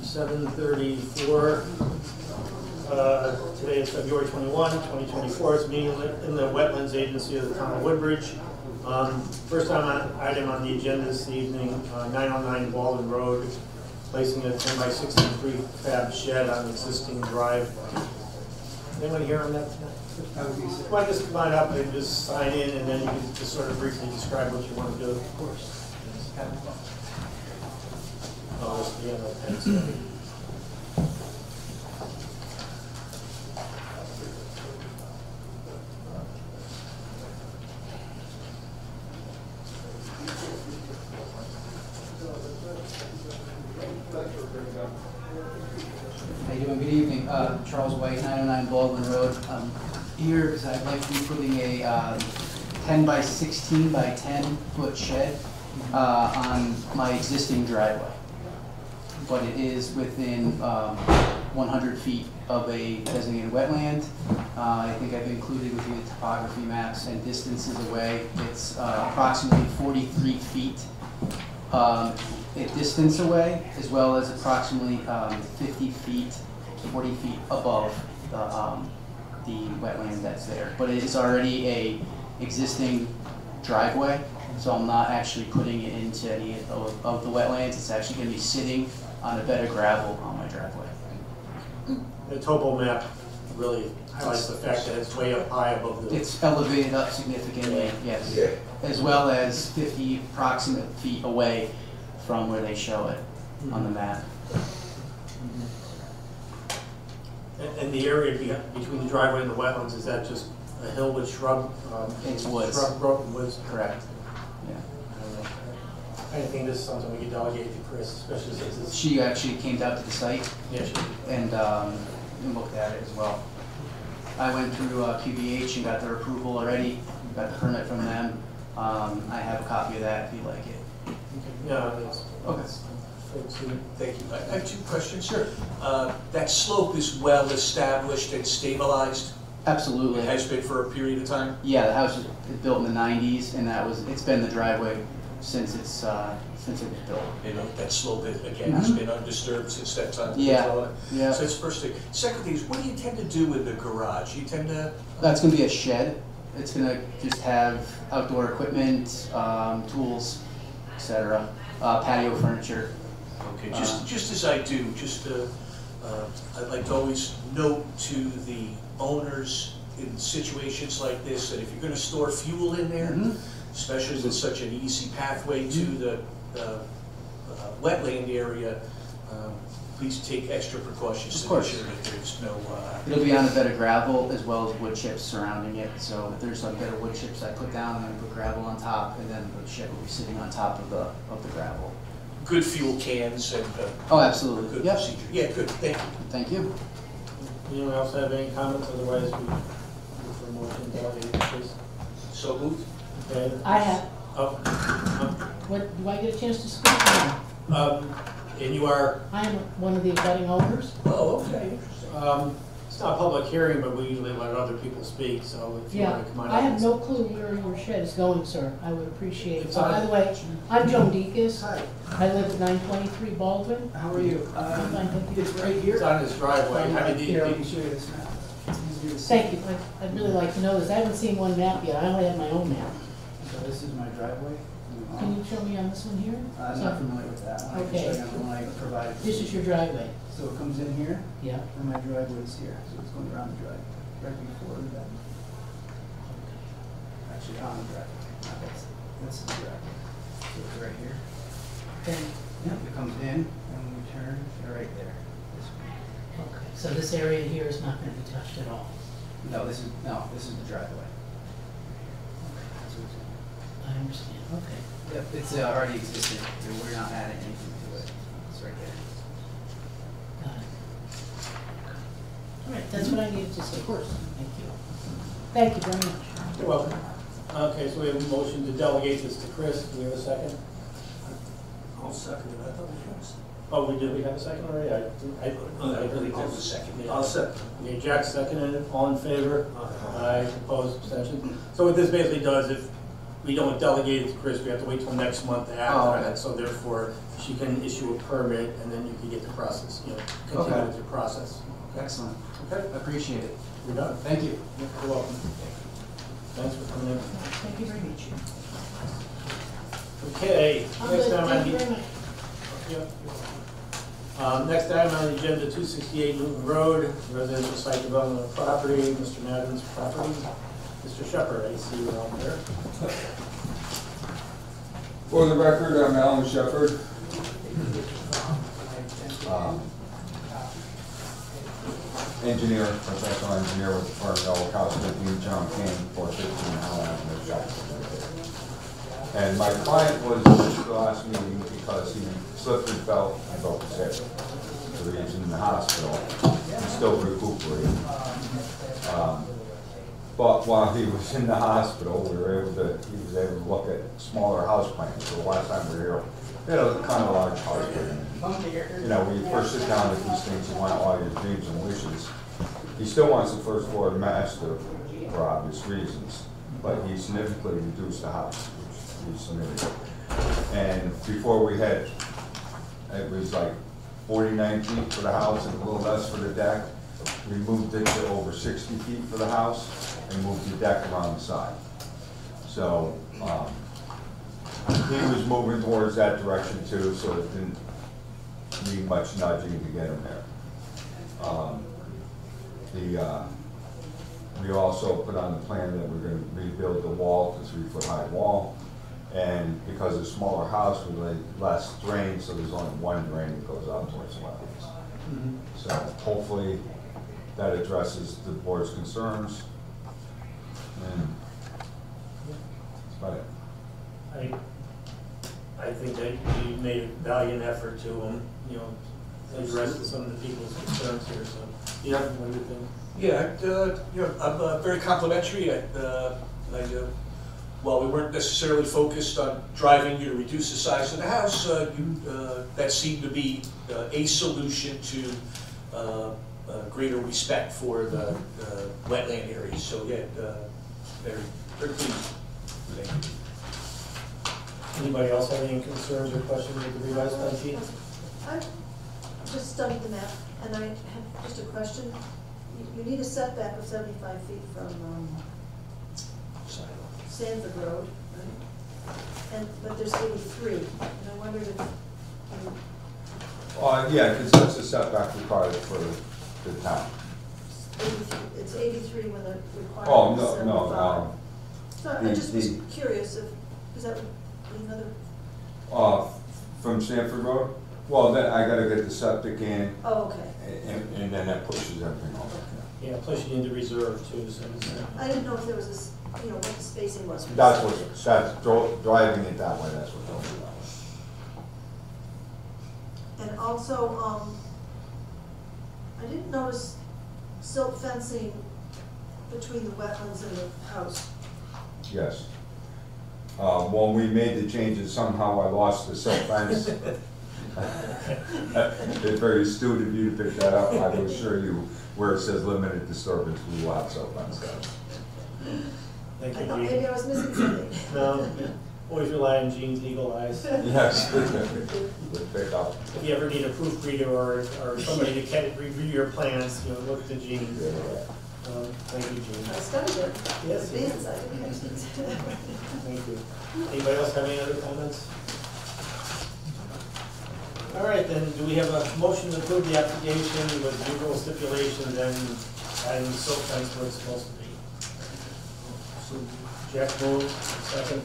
7:34. Today is February 21, 2024. It's meeting in the Wetlands Agency of the Town of Woodbridge. First item on the agenda this evening, 909 Baldwin Road, placing a 10 by 16 prefab shed on the existing drive. Anyone here on that tonight? Why don't you just come on up and just sign in, and then you can just sort of briefly describe what you want to do. Of course. Oh, yeah, thanks. How you doing? Good evening. Charles White, 909 Baldwin Road. I'm here because I'd like to be putting a 10 by 16 by 10 foot shed on my existing driveway. But it is within 100 feet of a designated wetland. I think I've included with you the topography maps and distances away. It's approximately 43 feet distance away, as well as approximately 50 feet, 40 feet above the wetland that's there. But it is already a existing driveway, so I'm not actually putting it into any of the wetlands. It's actually going to be sitting on a bed of gravel on my driveway. The topo map really highlights the fact that it's way up high above the... It's elevated up significantly, yes, as well as 50 approximate feet away from where they show it on the map. And the area between the driveway and the wetlands, is that just a hill with shrub? It's woods. Shrub broken woods? Correct. Yeah. I think this is something we could delegate to Chris, especially since it's... She actually came down to the site. Yeah, she did. And looked at it as well. I went through QBH and got their approval already. Got the permit from them. I have a copy of that if you like it. No, it's okay. Thank you. I have two questions. Sure. That slope is well established and stabilized? Absolutely. It has been for a period of time? Yeah, the house was built in the 90s, and it's been the driveway since it was built. You know, that slope again has been undisturbed since that time. Yeah. Yeah. So that's the first thing. Second thing is, what do you intend to do with the garage? You tend to? That's going to be a shed. It's going to just have outdoor equipment, tools, etc. Patio furniture. Okay, just as I do, I'd like to always note to the owners in situations like this that if you're going to store fuel in there, especially with such an easy pathway to the wetland area, please take extra precautions to make sure that there's no... It'll be on a bed of gravel as well as wood chips surrounding it. So if there's a bed of wood chips I put down, I'm going to put gravel on top, and then the shed will be sitting on top of the gravel. Good fuel cans and oh, absolutely. Good procedure. Yeah, good. Thank you. Thank you. Anyone else have any comments? Otherwise, we look for a motion to delegate, please. So moved. Okay. I have. Oh. What, do I get a chance to speak? And you are? I am one of the abutting owners. Oh, okay. Interesting. It's not a public hearing, but we usually let other people speak, so if you want to come on. I have no clue where your shed is going, sir. I would appreciate it. It's By the way, I'm Joan Deacus. Hi. I live at 923 Baldwin. How are you? It's right here. It's on his driveway. Here, let me show you this map. Thank you. I'd really like to know this. I haven't seen one map yet. I only have my own map. So this is my driveway. Can you show me on this one here? I'm not familiar with that one. Okay. I can show you on the one I provided. This is your driveway. So it comes in here, Yeah. and my driveway is here. So it's going around the drive, right before that. Actually, on the driveway. That's the driveway. So it's right here. Then, Yep. It comes in, and when we turn, they're right there. This way. okay. So this area here is not going to be touched at all. No, this is the driveway. That's what it's in. I understand. Okay. Yep, it's already existing. We're not adding anything to it. It's right there. Got it. All right. That's what I needed to say. Of course. Thank you. Thank you very much. You're welcome. Okay, so we have a motion to delegate this to Chris. Do we have a second? I'll second it. I thought we had a second. Oh, we did. We have a second already? I believe there's a second. Yeah. I'll second. Okay, Jack seconded it. All in favor? Aye. Opposed? Abstention? So what this basically does, if we don't delegate it to Chris, we have to wait till next month to act Oh, on okay. it, so therefore, she can issue a permit, and then you can get the process, you know, continue Okay. with your process. Excellent. Okay, I appreciate it. you're done. Thank you. You're welcome. Thanks for coming in. Thank you very much. Okay, I'm next good, time on thank you the, very much. next item on the agenda, 268 Newton Road, residential site development of property, Mr. Madden's property. Mr. Shepherd, I see you out there. For the record, I'm Alan Shepard. Engineer, professional engineer with the firm Noel Costin, John King, 415 Allen Avenue, Shepard. And my client was at the last meeting because he slipped and fell and broke his hip. So he's in the hospital. He's still recuperating. But while he was in the hospital, he was able to look at smaller house plans. So the last time we were here, we had a kind of large house plan. You know, when you first sit down with these things, you want all your dreams and wishes. He still wants the first floor master for obvious reasons, but he significantly reduced the house, which he submitted. And before we had, it was like 49 feet for the house and a little less for the deck. We moved it to over 60 feet for the house and moved the deck around the side. So he was moving towards that direction too, so it didn't need much nudging to get him there. We also put on the plan that we're going to rebuild the wall to 3-foot high wall. And because it's a smaller house, we laid less drain, so there's only one drain that goes out towards the wetlands. So hopefully that addresses the board's concerns. And that's about it. I think that you made a valiant effort to, you know, address some of the people's concerns here, so, yeah, what do you think? Yeah, you know, I'm very complimentary. While we weren't necessarily focused on driving you to reduce the size of the house, that seemed to be a solution to greater respect for the wetland areas. So yeah, very pleased. Thank you. Anybody else have any concerns or questions with the revised plan sheet? I just studied the map, and I have just a question. You need a setback of 75 feet from Sanford Road, right? But there's 83, and I wondered if Yeah, because that's a setback required for the town. it's 83 when the requirement Oh, is no, 75. no. So I just was curious if that would be another. From Sanford Road? Well, then I gotta get the septic in, Oh, okay. and then that pushes everything over. Yeah, plus you need the reserve too, so it's, I didn't know if there was this, what the spacing was. That's driving it that way, that's what told me that. And also, I didn't notice silt fencing between the wetlands and the house. Yes. When we made the changes, somehow I lost the silt fence. It's very astute of you to pick that up. I will assure you, where it says limited disturbance, we will have silt fence down. thank I you, thought Gene. maybe I was missing something. No, always rely on Gene's eagle eyes. Yes, good pick up. If you ever need a proofreader or somebody to review your plans, you know, look to Gene. Thank you, Gene. I studied it. Yes, you did. Advanced, I didn't have to. Thank you. Anybody else have any other comments? All right, then, do we have a motion to approve the application with usual stipulations and adding the silt fence where it's supposed to be? So Jack moved, second.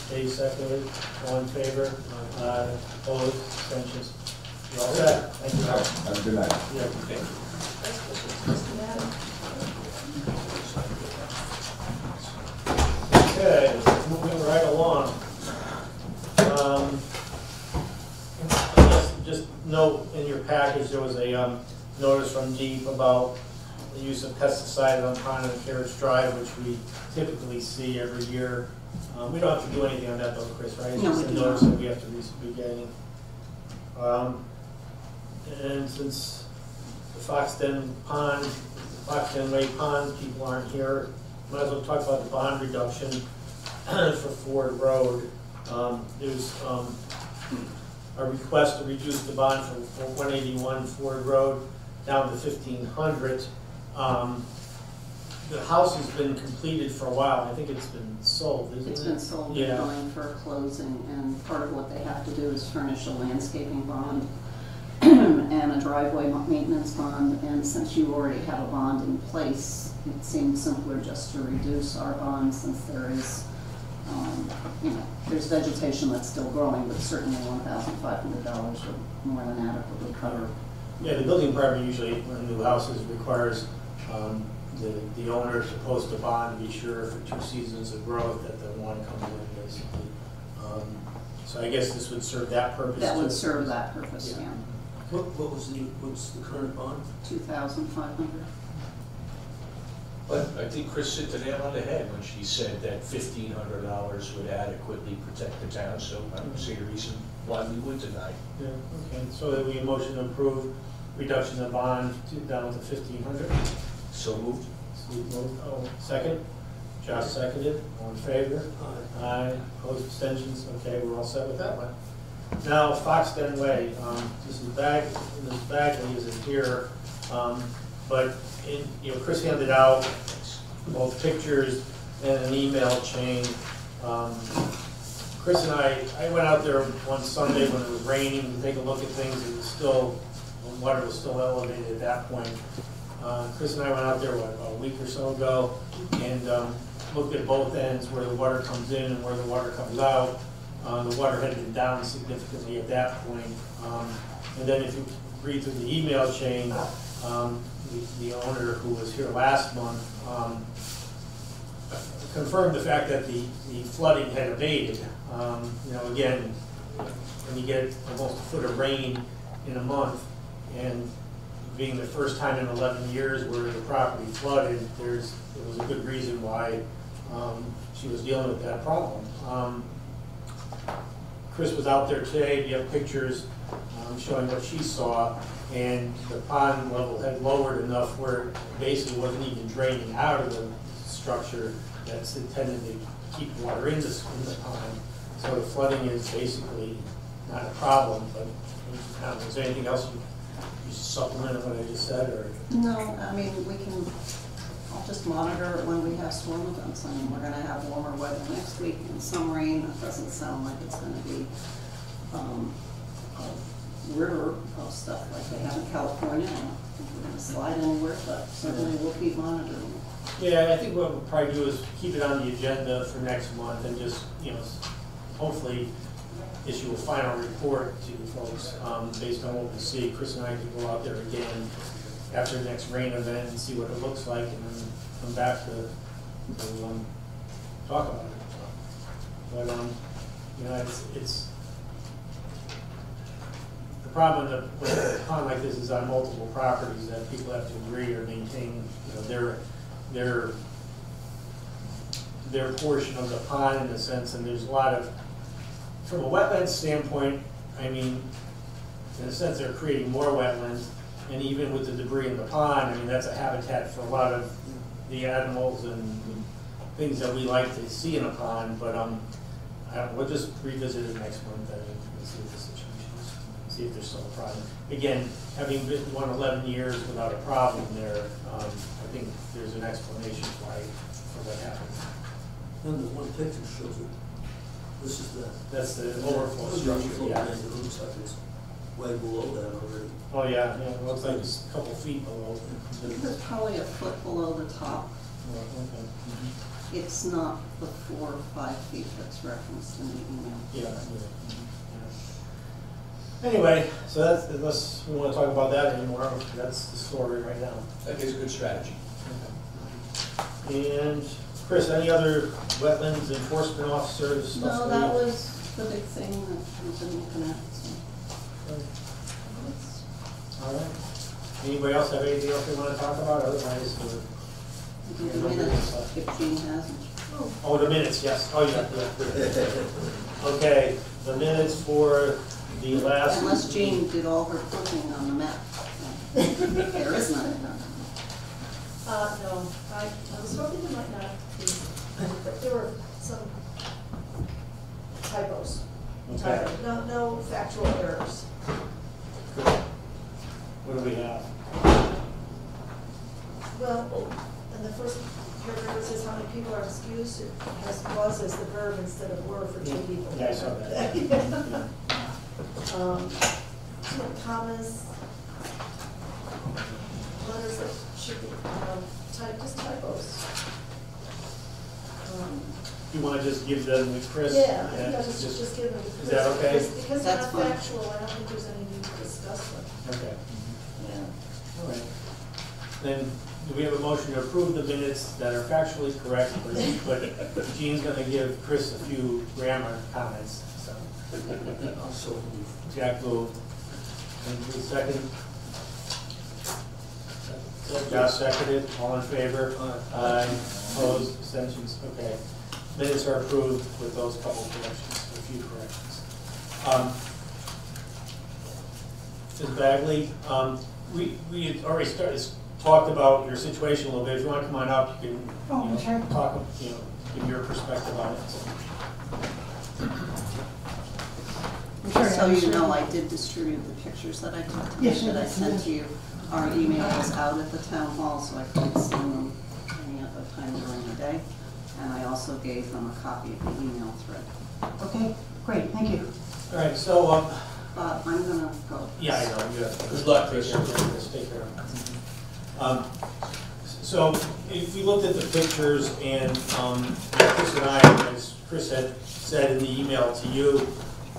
Dave seconded, all in favor? Opposed, abstentions? You're all set. Thank you. Have a good night. Yeah, okay. Okay, moving right along. Just note in your package, there was a notice from DEEP about the use of pesticides on Pond and Carriage Drive, which we typically see every year. We don't have to do anything on that though, Chris, right? It's just a notice that we have to be getting. And since the Foxden Lake Pond people aren't here, might as well talk about the bond reduction. for Ford Road. There's a request to reduce the bond from 181 Ford Road down to 1,500. The house has been completed for a while. I think it's been sold, isn't it? It's been sold, Yeah. they're going for a closing, and part of what they have to do is furnish a landscaping bond and a driveway maintenance bond, and since you already have a bond in place, it seemed simpler just to reduce our bond since there is, there's vegetation that's still growing, but certainly $1,500 would more than adequately cover. Yeah, the building department usually, when new houses, requires the owner to post a bond to be sure for 2 seasons of growth that the one comes in, basically. So I guess this would serve that purpose. That would too. serve that purpose, Yeah. yeah. What's the current bond? 2,500. But I think Chris hit the nail on the head when she said that $1,500 would adequately protect the town, so I don't see a reason why we would deny. Yeah, okay, so that we motion to approve reduction of bond down to 1,500. So moved. Steve moved, second? Josh seconded, all in favor? Aye. Opposed, abstentions, okay, we're all set with that one. Now, Foxden Way, this Bagley isn't here, but Chris handed out both pictures and an email chain. Chris and I went out there one Sunday when it was raining to take a look at things. It was still, the water was still elevated at that point. Chris and I went out there, a week or so ago, and looked at both ends where the water comes in and where the water comes out. The water had been down significantly at that point. And then if you read through the email chain, the owner who was here last month confirmed the fact that the flooding had abated. Again, when you get almost a foot of rain in a month, and being the first time in 11 years where the property flooded, there was a good reason why she was dealing with that problem. Chris was out there today. We have pictures showing what she saw, and the pond level had lowered enough where it basically wasn't even draining out of the structure that's intended to keep water in the pond. So the flooding is basically not a problem, but is there anything else you supplement what I just said, or? No, I mean, I'll just monitor it when we have storm events. I mean, we're gonna have warmer weather next week and some rain. It doesn't sound like it's gonna be a river of stuff like they have in California. I don't think we're gonna slide anywhere, but certainly we'll keep monitoring. Yeah, I think what we'll probably do is keep it on the agenda for next month and just, hopefully issue a final report to folks based on what we see. Chris and I can go out there again after the next rain event and see what it looks like, and then come back to talk about it. But it's the problem with a pond like this is on multiple properties that people have to agree or maintain their portion of the pond in a sense, and there's a lot of, from a wetland standpoint, I mean, in a sense they're creating more wetlands, and even with the debris in the pond, I mean, that's a habitat for a lot of the animals and things that we like to see in a pond, but we'll just revisit it next month and see what the situation is, see if there's still a problem. Again, having been 11 years without a problem there, I think there's an explanation for what happened. And the one picture shows it. This is That's the overflow structure, yeah. It looks like it's way below that already. Oh, yeah, it looks like it's a couple feet below. It's probably a foot below the top. Oh, okay. It's not the 4 or 5 feet that's referenced in the email. Yeah. Anyway, so that's, unless we want to talk about that anymore, that's the story right now. That is a good strategy. Okay. And Chris, any other wetlands enforcement officers? No, that was the big thing that we've been looking at, so. All right. Anybody else have anything else they want to talk about? Otherwise, We do the minutes, if Jean hasn't. oh, the minutes, yes. Oh, yeah. Okay, the minutes for the last. Unless Jean did all her cooking on the map. There is none. No, I was hoping there might not be, but there were some typos. Okay. No factual errors. What do we have? Well, in the first paragraph it says how many people are excused. It has was as the verb instead of were for 2 people. Yeah, I saw that. Commas, letters that should be typed, just typos. You want to just give them to Chris? Yeah, I think I'll just give them to Chris. Is that okay? Because they're That's not fine. factual, I don't think there's any need to discuss them. Okay, Yeah. all right. Then, do we have a motion to approve the minutes that are factually correct, but Jean's gonna give Chris a few grammar comments, so. Also, Jack moved. And who second? Josh seconded, all in favor? Aye. Opposed, abstentions, okay. Minutes are approved with those couple corrections, a few corrections. Ms. Bagley, we had already talked about your situation a little bit. If you want to come on up, you can sure. talk, give your perspective on it. So you know, I did distribute the pictures that I took Yes, that I yes, sent yes. to you. Our email was out at the town hall, so I couldn't send them any other time during the day. And I also gave them a copy of the email thread. Okay, great, thank you. All right, so, But I'm gonna go. yeah, I know, you have. Good luck, Chris. Take care of it. So, if we looked at the pictures and, Chris and I, as Chris had said in the email to you,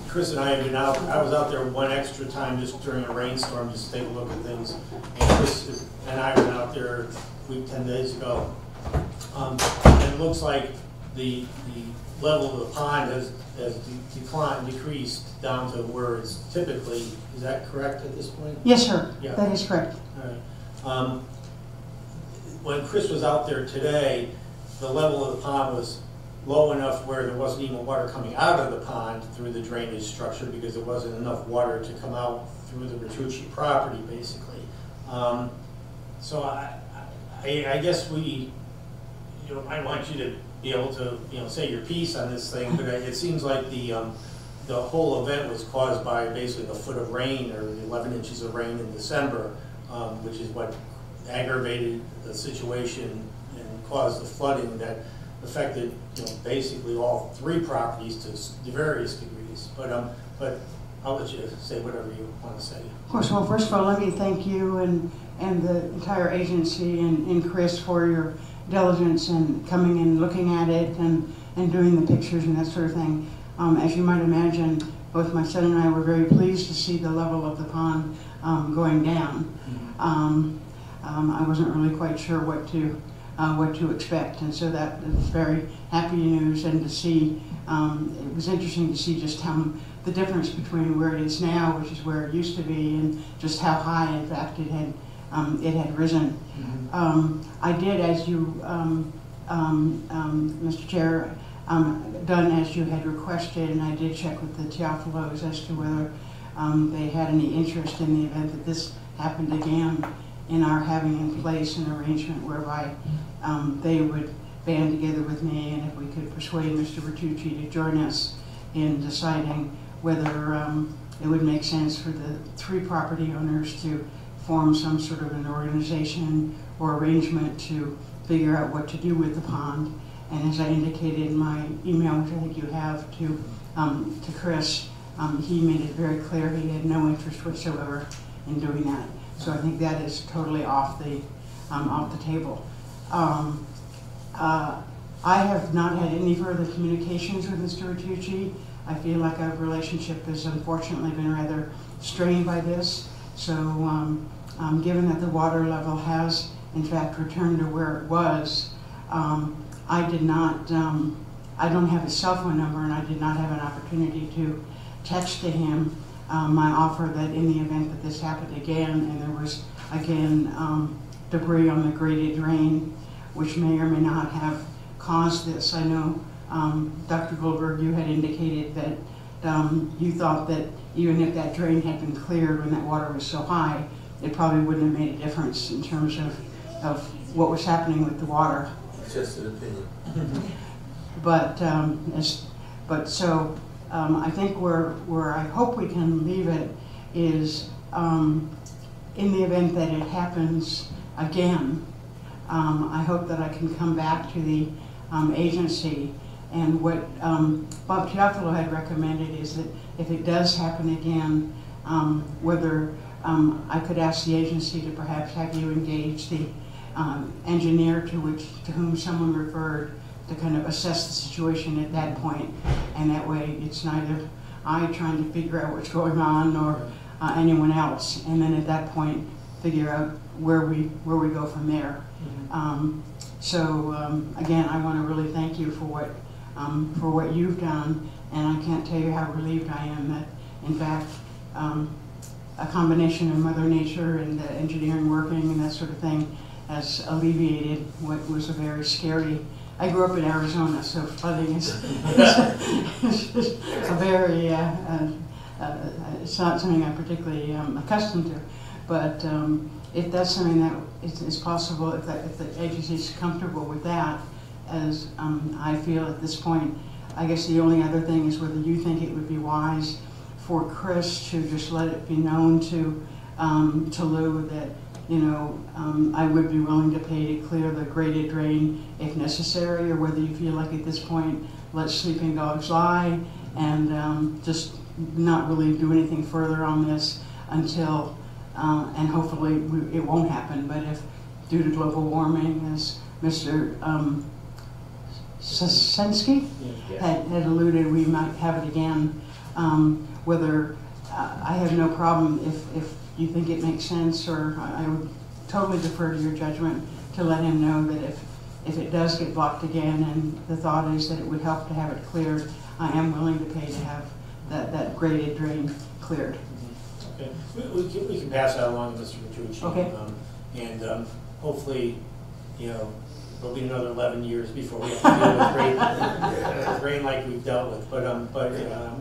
Chris and I have been out, I was out there one extra time just during a rainstorm, just to take a look at things. And Chris and I went out there a week, 10 days ago. And it looks like the level of the pond has decreased down to where it's typically, is that correct at this point? Yes, sir, Yeah. that is correct. All right. When Chris was out there today, the level of the pond was low enough where there wasn't even water coming out of the pond through the drainage structure because there wasn't enough water to come out through the Bertucci property, basically. So I guess I want you to be able to, say your piece on this thing, but it seems like the whole event was caused by basically a foot of rain or 11 inches of rain in December, which is what aggravated the situation and caused the flooding that affected, basically all 3 properties to various degrees. But I'll let you say whatever you want to say. Of course, well, first of all, let me thank you and the entire agency and Chris for your diligence and coming and looking at it and doing the pictures and that sort of thing. As you might imagine, both my son and I were very pleased to see the level of the pond going down. I wasn't really quite sure what to expect, and so that was very happy news. And to see, it was interesting to see just how the difference between where it is now, which is where it used to be, and just how high, in fact, it had risen. I did, as you, Mr. Chair, done as you had requested, and I did check with the Teofilos as to whether they had any interest in the event that this happened again, in our having in place an arrangement whereby they would band together with me, and if we could persuade Mr. Bertucci to join us in deciding whether it would make sense for the 3 property owners to form some sort of an organization or arrangement to figure out what to do with the pond. And as I indicated in my email, which I think you have to Chris, he made it very clear he had no interest whatsoever in doing that. So I think that is totally off the table. I have not had any further communications with Mr. Bertucci. I feel like our relationship has unfortunately been rather strained by this. So given that the water level has in fact returned to where it was, I don't have his cell phone number, and I did not have an opportunity to text to him my offer that in the event that this happened again and there was again debris on the graded drain, which may or may not have caused this. I know, Dr. Goldberg, you had indicated that you thought that even if that drain had been cleared when that water was so high, it probably wouldn't have made a difference in terms of what was happening with the water. it's just an opinion. But I think where I hope we can leave it is in the event that it happens again, I hope that I can come back to the agency, and what Bob Teofilo had recommended is that if it does happen again, whether I could ask the agency to perhaps have you engage the engineer to whom someone referred to kind of assess the situation at that point, and that way it's neither I trying to figure out what's going on or anyone else, and then at that point figure out where we go from there. Again, I want to really thank you for what you've done, and I can't tell you how relieved I am that, in fact, a combination of Mother Nature and the engineering working and that sort of thing has alleviated what was a very scary. I grew up in Arizona, so flooding is a very, it's not something I'm particularly accustomed to. But if that's something that is possible, if the agency is comfortable with that, as I feel at this point, I guess the only other thing is whether you think it would be wise for Chris to just let it be known to Lou that, you know, I would be willing to pay to clear the graded drain if necessary, or whether you feel like at this point, let sleeping dogs lie and just not really do anything further on this until, and hopefully it won't happen, but if due to global warming, as Mr. Sosensky had alluded, we might have it again. Whether I have no problem if you think it makes sense, or I would totally defer to your judgment to let him know that if it does get blocked again, and the thought is that it would help to have it cleared, I am willing to pay to have that graded drain cleared. Okay, we can pass that along to Mr. Petrucci. Okay. And hopefully, you know, there'll be another 11 years before we have to deal with rain like we've dealt with. But I'm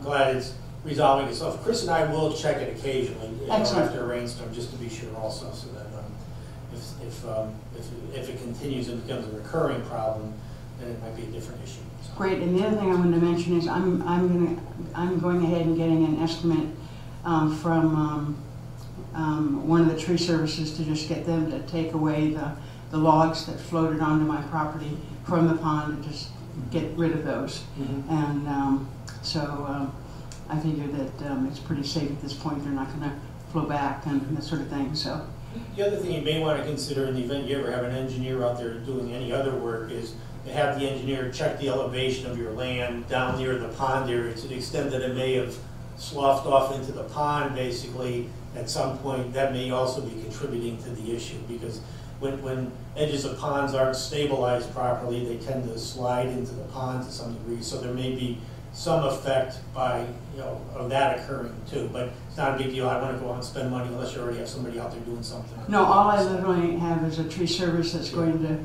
glad it's resolving itself. Chris and I will check it occasionally, you know, after a rainstorm, just to be sure also, so that if it continues and becomes a recurring problem, then it might be a different issue. So. Great. And the other thing I wanted to mention is I'm going ahead and getting an estimate from one of the tree services to just get them to take away the logs that floated onto my property from the pond and just get rid of those. And I figure that it's pretty safe at this point. They're not going to flow back and that sort of thing. So the other thing you may want to consider in the event you ever have an engineer out there doing any other work is to have the engineer check the elevation of your land down near the pond area to the extent that it may have sloughed off into the pond basically at some point. That may also be contributing to the issue, because when edges of ponds aren't stabilized properly, they tend to slide into the pond to some degree. So there may be some effect by, you know, of that occurring too. But it's not a big deal. I want to go out and spend money unless you already have somebody out there doing something. no, all I literally have is a tree service that's going to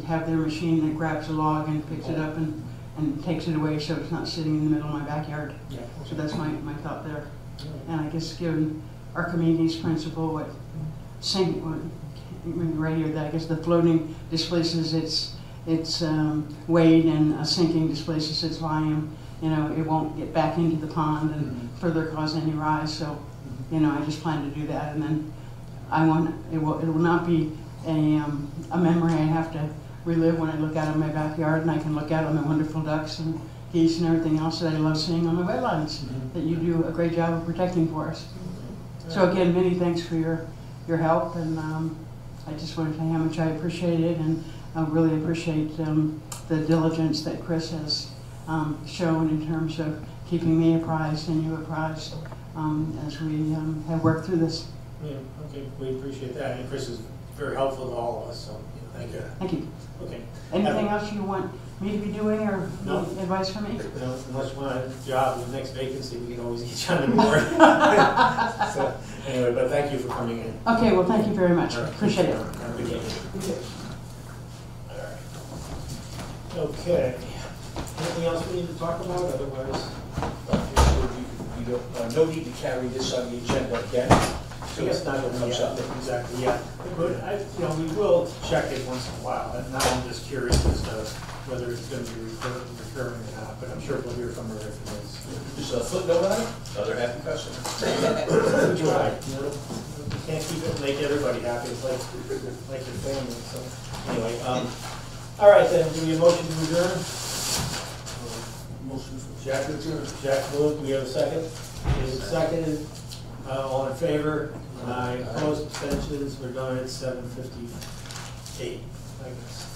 have their machine that grabs a log and picks it up and takes it away, so it's not sitting in the middle of my backyard. Yeah. So that's my thought there. And I guess given Archimedes' principle, what right here, that I guess the floating displaces its weight and a sinking displaces its volume. You know, it won't get back into the pond and further cause any rise. So, you know, I just plan to do that, and then it will not be a memory I have to relive when I look out of my backyard, and I can look out on the wonderful ducks and geese and everything else that I love seeing on the wetlands that you do a great job of protecting for us. So again, many thanks for your help, and I just want to tell you how much I appreciate it, and I really appreciate the diligence that Chris has shown in terms of keeping me apprised and you apprised as we have worked through this. Yeah, okay, we appreciate that. And Chris is very helpful to all of us, so thank you. Thank you. Okay. Anything else you want me to be doing, or No. advice from me? No, unless you want a job in the next vacancy, we can always get you on the board. So, anyway, but thank you for coming in. Okay, well, thank you very much. All right. Appreciate it. Have a good day. All right. Okay. Anything else we need to talk about? Otherwise, You don't, no need to carry this on the agenda again. I guess not Comes up. exactly yet, but we will check it once in a while, and now I'm just curious as to whether it's gonna be recurring or not, but I'm sure we'll hear from her if it is. Just a footnote on it, another happy customer. We try, we can't keep it and make everybody happy, it's like your family, so, anyway, all right then, do we have a motion to adjourn? Motion for Jack moved, do we have a second? Is it seconded? All in favor? Aye. Opposed, abstentions, we're done at 7:58, I guess.